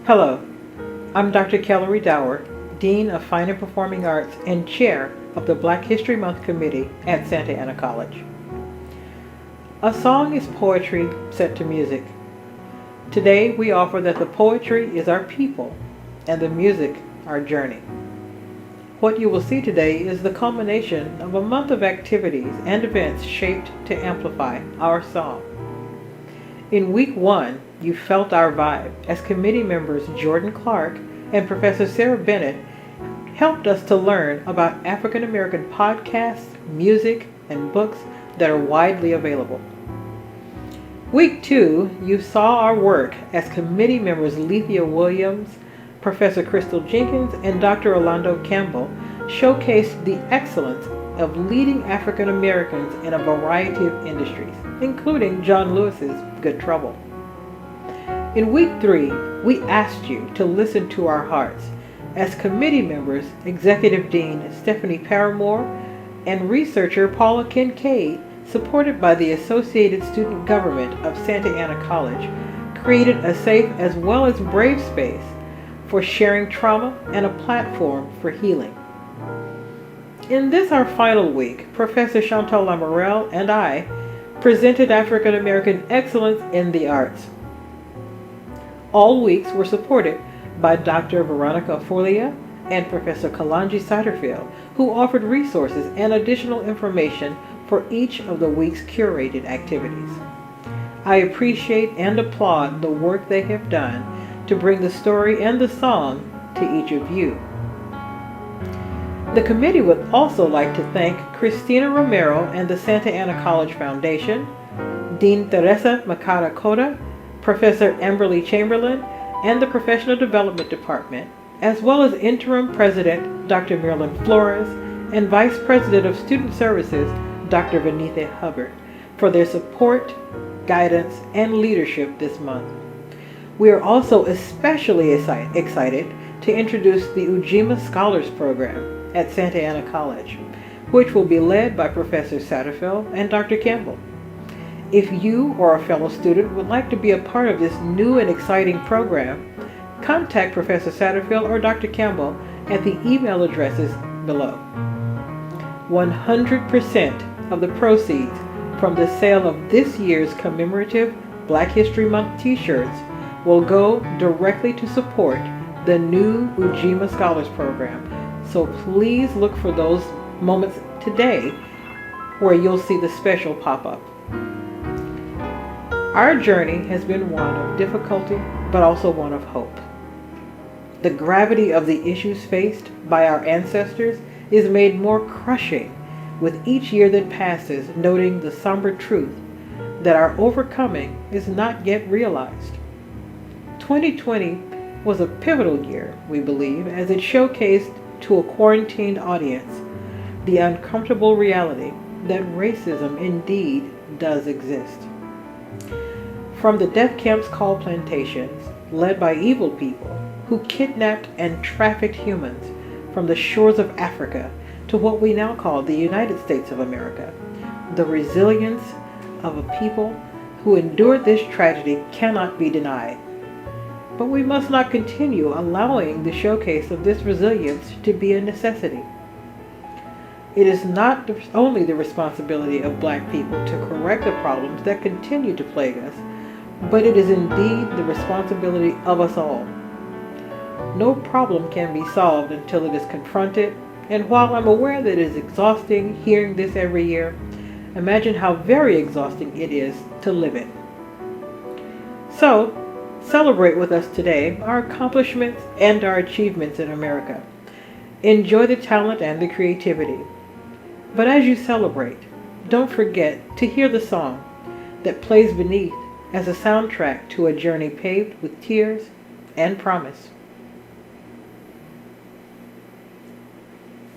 Hello, I'm Dr. Kellori, Dean of Fine and Performing Arts and Chair of the Black History Month Committee at Santa Ana College. A song is poetry set to music. Today we offer that the poetry is our people and the music our journey. What you will see today is the culmination of a month of activities and events shaped to amplify our song. In week 1, you felt our vibe as committee members Jordan Clark and Professor Sarah Bennett helped us to learn about African American podcasts, music, and books that are widely available. Week 2, you saw our work as committee members Lethea Williams, Professor Crystal Jenkins, and Dr. Orlando Campbell showcased the excellence of leading African Americans in a variety of industries, including John Lewis's Good Trouble. In week 3, we asked you to listen to our hearts as committee members Executive Dean Stephanie Paramore and researcher Paula Kincaid, supported by the Associated Student Government of Santa Ana College, created a safe as well as brave space for sharing trauma and a platform for healing. In this, our final week, Professor Chantal Lamarelle and I presented African American excellence in the arts. All weeks were supported by Dr. Veronica Folia and Professor Kalanji Satterfield, who offered resources and additional information for each of the week's curated activities. I appreciate and applaud the work they have done to bring the story and the song to each of you. The committee would also like to thank Christina Romero and the Santa Ana College Foundation, Dean Teresa Makara Koda, Professor Amberly Chamberlain, and the Professional Development Department, as well as Interim President Dr. Marilyn Flores and Vice President of Student Services Dr. Vanitha Hubbard, for their support, guidance, and leadership this month. We are also especially excited to introduce the Ujima Scholars Program at Santa Ana College, which will be led by Professor Satterfield and Dr. Campbell. If you or a fellow student would like to be a part of this new and exciting program, contact Professor Satterfield or Dr. Campbell at the email addresses below. 100% of the proceeds from the sale of this year's commemorative Black History Month t-shirts will go directly to support the new Ujima Scholars Program. So please look for those moments today where you'll see the special pop-up. Our journey has been one of difficulty, but also one of hope. The gravity of the issues faced by our ancestors is made more crushing with each year that passes, noting the somber truth that our overcoming is not yet realized. 2020 was a pivotal year, we believe, as it showcased to a quarantined audience the uncomfortable reality that racism indeed does exist. From the death camps called plantations, led by evil people who kidnapped and trafficked humans from the shores of Africa to what we now call the United States of America, the resilience of a people who endured this tragedy cannot be denied. But we must not continue allowing the showcase of this resilience to be a necessity. It is not only the responsibility of Black people to correct the problems that continue to plague us, but it is indeed the responsibility of us all. No problem can be solved until it is confronted, and while I'm aware that it is exhausting hearing this every year, imagine how very exhausting it is to live it. So, celebrate with us today our accomplishments and our achievements in America. Enjoy the talent and the creativity. But as you celebrate, don't forget to hear the song that plays beneath as a soundtrack to a journey paved with tears and promise.